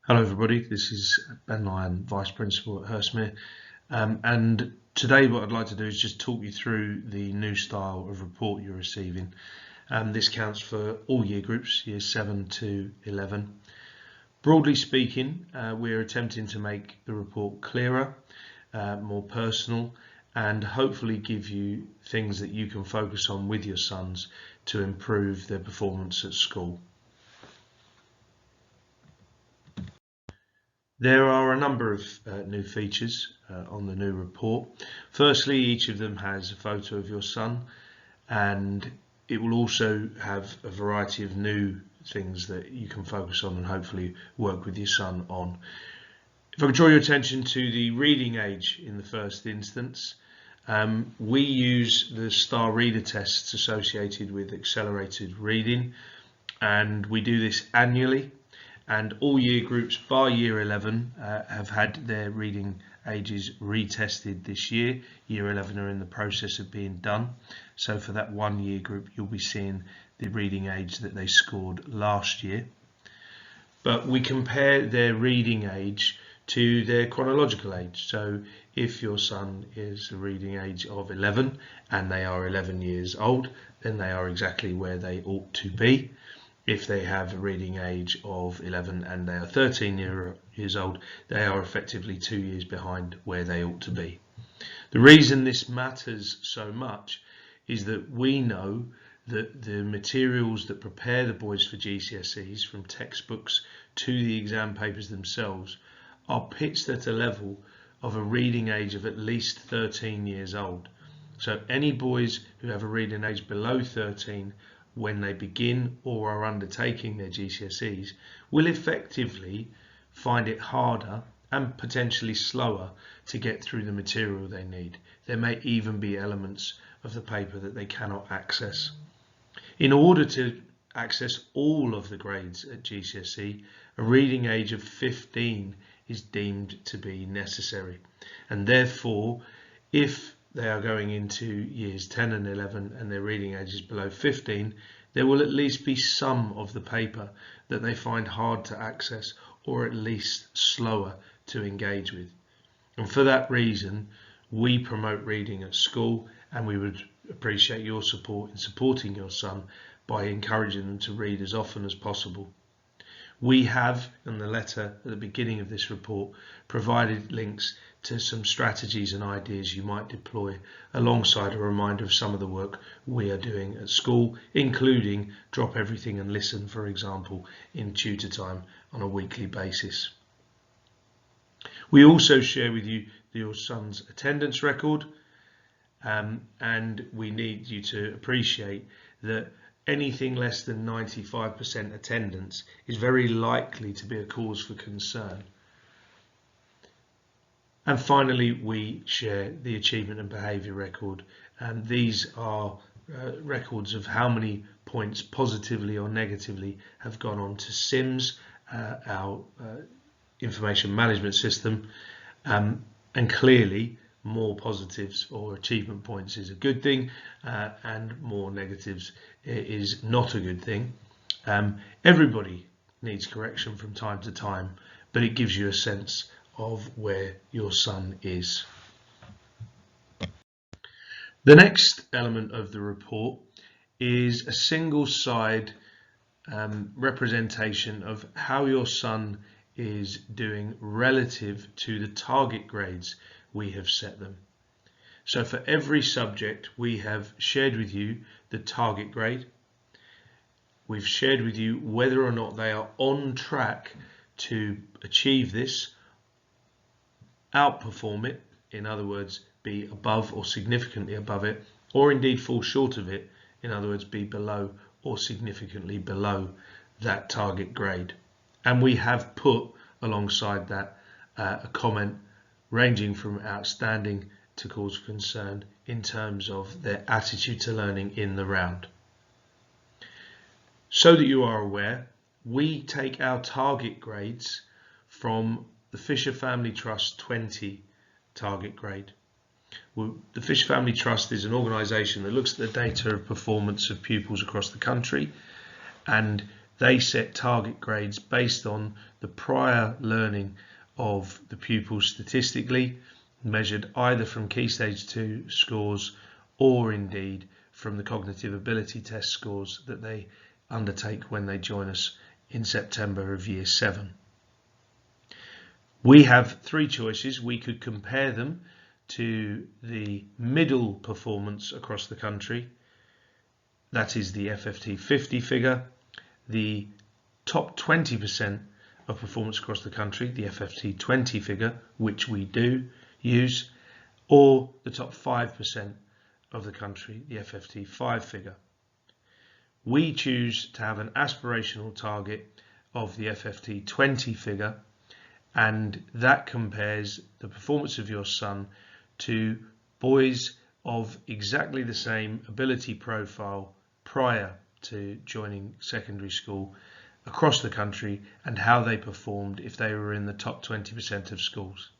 Hello everybody, this is Ben Lyon, Vice Principal at Hurstmere, and today what I'd like to do is just talk you through the new style of report you're receiving. This counts for all year groups, years 7 to 11. Broadly speaking, we're attempting to make the report clearer, more personal, and hopefully give you things that you can focus on with your sons to improve their performance at school. There are a number of new features on the new report. Firstly, each of them has a photo of your son, and it will also have a variety of new things that you can focus on and hopefully work with your son on. If I could draw your attention to the reading age in the first instance, we use the STAR reader tests associated with accelerated reading, and we do this annually. And all year groups bar year 11 have had their reading ages retested this year. Year 11 are in the process of being done. So for that 1 year group, you'll be seeing the reading age that they scored last year. But we compare their reading age to their chronological age. So if your son is a reading age of 11 and they are 11 years old, then they are exactly where they ought to be. If they have a reading age of 11 and they are 13 years old, they are effectively 2 years behind where they ought to be. The reason this matters so much is that we know that the materials that prepare the boys for GCSEs, from textbooks to the exam papers themselves, are pitched at a level of a reading age of at least 13 years old. So any boys who have a reading age below 13 when they begin or are undertaking their GCSEs will effectively find it harder and potentially slower to get through the material they need. There may even be elements of the paper that they cannot access. In order to access all of the grades at GCSE, a reading age of 15 is deemed to be necessary, and therefore if they are going into years 10 and 11 and their reading age is below 15, there will at least be some of the paper that they find hard to access or at least slower to engage with. And for that reason, we promote reading at school, and we would appreciate your support in supporting your son by encouraging them to read as often as possible. We have, in the letter at the beginning of this report, provided links to some strategies and ideas you might deploy alongside a reminder of some of the work we are doing at school, including drop everything and listen, for example, in tutor time on a weekly basis. We also share with you your son's attendance record, and we need you to appreciate that anything less than 95% attendance is very likely to be a cause for concern. And finally, we share the achievement and behaviour record, and these are records of how many points positively or negatively have gone on to SIMS, our information management system, and clearly more positives or achievement points is a good thing, and more negatives is not a good thing. Everybody needs correction from time to time, but it gives you a sense of where your son is. The next element of the report is a single side representation of how your son is doing relative to the target grades we have set them. So for every subject, we have shared with you the target grade. We've shared with you whether or not they are on track to achieve this, outperform it, in other words, be above or significantly above it, or indeed fall short of it, in other words, be below or significantly below that target grade. And we have put alongside that a comment ranging from outstanding to cause for concern in terms of their attitude to learning in the round. So that you are aware, we take our target grades from the Fisher Family Trust 20 target grade. The Fisher Family Trust is an organisation that looks at the data of performance of pupils across the country, and They set target grades based on the prior learning of the pupils statistically, measured either from Key Stage 2 scores or indeed from the cognitive ability test scores that they undertake when they join us in September of Year 7. We have three choices. We could compare them to the middle performance across the country, that is the FFT 50 figure, the top 20% of performance across the country, the FFT 20 figure, which we do use, or the top 5% of the country, the FFT 5 figure. We choose to have an aspirational target of the FFT 20 figure, and that compares the performance of your son to boys of exactly the same ability profile prior to joining secondary school across the country and how they performed if they were in the top 20% of schools.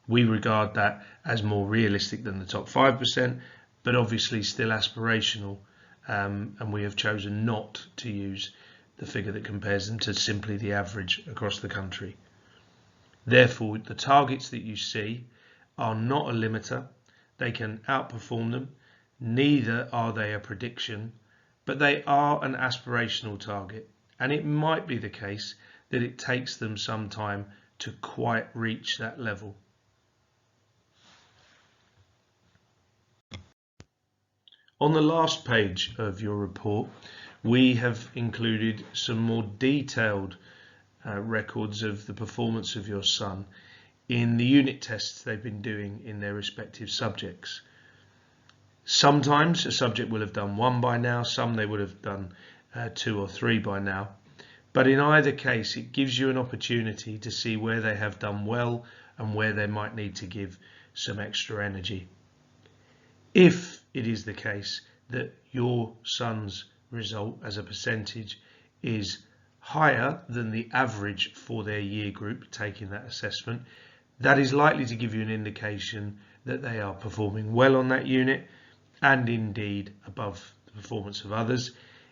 We regard that as more realistic than the top 5%, but obviously still aspirational, and we have chosen not to use the figure that compares them to simply the average across the country. Therefore, the targets that you see are not a limiter. They can outperform them. Neither are they a prediction, but they are an aspirational target. And it might be the case that it takes them some time to quite reach that level. On the last page of your report, we have included some more detailed records of the performance of your son in the unit tests they've been doing in their respective subjects. Sometimes a subject will have done one by now, some they would have done 2 or 3 by now, but in either case it gives you an opportunity to see where they have done well and where they might need to give some extra energy. If it is the case that your son's result as a percentage is higher than the average for their year group taking that assessment, that is likely to give you an indication that they are performing well on that unit and indeed above the performance of others.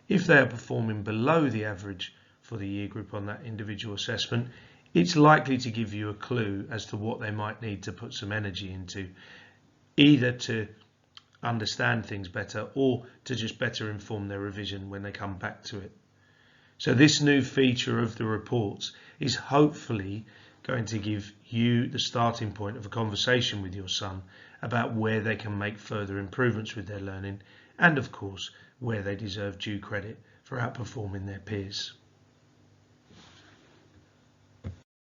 If they are performing below the average for the year group on that individual assessment, it's likely to give you a clue as to what they might need to put some energy into, either to understand things better or to just better inform their revision when they come back to it. So this new feature of the reports is hopefully going to give you the starting point of a conversation with your son about where they can make further improvements with their learning and of course where they deserve due credit for outperforming their peers.